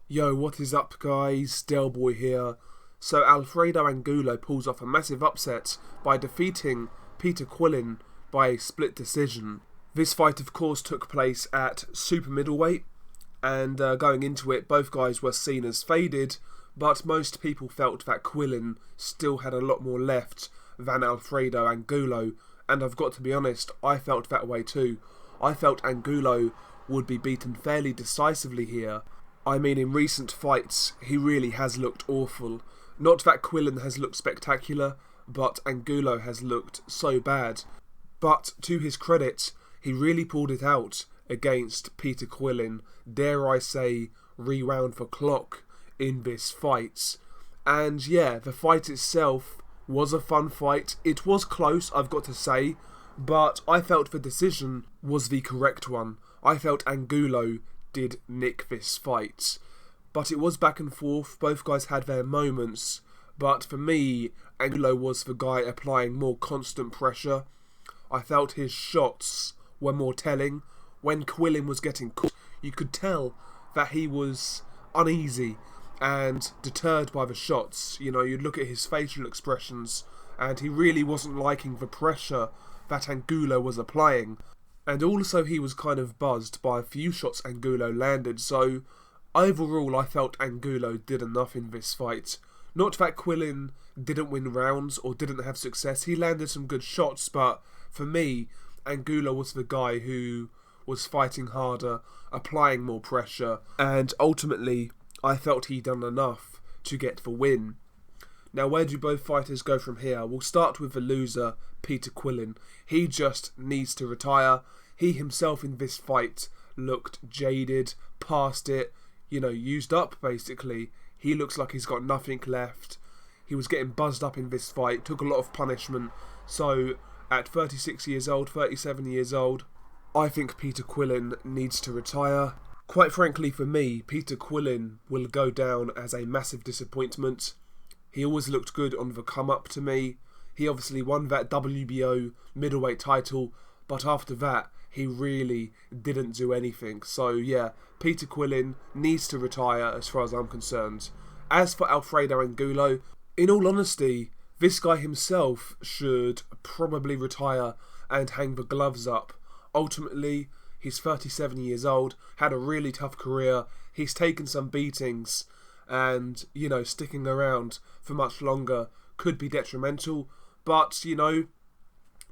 Yo, what is up guys? Delboy here. So Alfredo Angulo pulls off a massive upset by defeating Peter Quillin by a split decision. This fight of course took place at super middleweight, and going into it both guys were seen as faded, but most people felt that Quillin still had a lot more left than Alfredo Angulo, and I've got to be honest, I felt that way too. I felt Angulo would be beaten fairly decisively here. I mean, in recent fights, he really has looked awful. Not that Quillin has looked spectacular, but Angulo has looked so bad. But to his credit, he really pulled it out against Peter Quillin, dare I say, rewound for clock in this fight. And yeah, the fight itself was a fun fight. It was close, I've got to say, but I felt the decision was the correct one. I felt Angulo did nick this fight. But it was back and forth, both guys had their moments, but for me, Angulo was the guy applying more constant pressure. I felt his shots were more telling. When Quillin was getting caught, you could tell that he was uneasy and deterred by the shots. You know, you'd look at his facial expressions and he really wasn't liking the pressure that Angulo was applying. And also he was kind of buzzed by a few shots Angulo landed, so overall I felt Angulo did enough in this fight. Not that Quillin didn't win rounds or didn't have success, he landed some good shots, but for me, Angulo was the guy who was fighting harder, applying more pressure, and ultimately I felt he'd done enough to get the win. Now, where do both fighters go from here? We'll start with the loser, Peter Quillin. He just needs to retire. He himself in this fight looked jaded, past it, you know, used up basically. He looks like he's got nothing left. He was getting buzzed up in this fight, took a lot of punishment. So, at 36 years old, 37 years old, I think Peter Quillin needs to retire. Quite frankly for me, Peter Quillin will go down as a massive disappointment. He always looked good on the come-up to me. He obviously won that WBO middleweight title, but after that, he really didn't do anything. So yeah, Peter Quillin needs to retire as far as I'm concerned. As for Alfredo Angulo, in all honesty, this guy himself should probably retire and hang the gloves up. Ultimately, he's 37 years old, had a really tough career, he's taken some beatings, and, you know, sticking around for much longer could be detrimental. But, you know,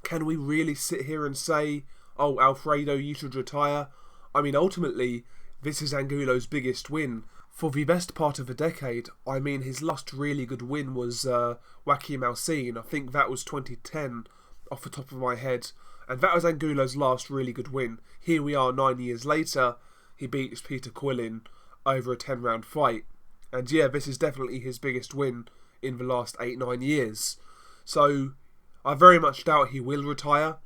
can we really sit here and say, oh, Alfredo, you should retire? I mean, ultimately, this is Angulo's biggest win for the best part of a decade. I mean, his last really good win was Joaquim Alcine. I think that was 2010 off the top of my head. And that was Angulo's last really good win. Here we are 9 years later, he beats Peter Quillin over a 10-round fight. And yeah, this is definitely his biggest win in the last 8-9 years. So, I very much doubt he will retire.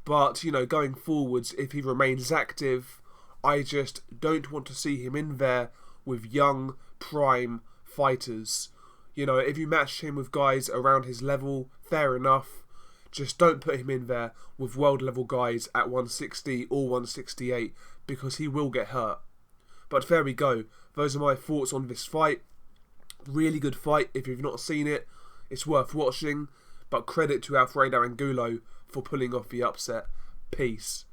But, you know, going forwards, if he remains active, I just don't want to see him in there with young, prime fighters. You know, if you match him with guys around his level, fair enough. Just don't put him in there with world level guys at 160 or 168, because he will get hurt. But there we go. Those are my thoughts on this fight. Really good fight. If you've not seen it, it's worth watching. But credit to Alfredo Angulo for pulling off the upset. Peace.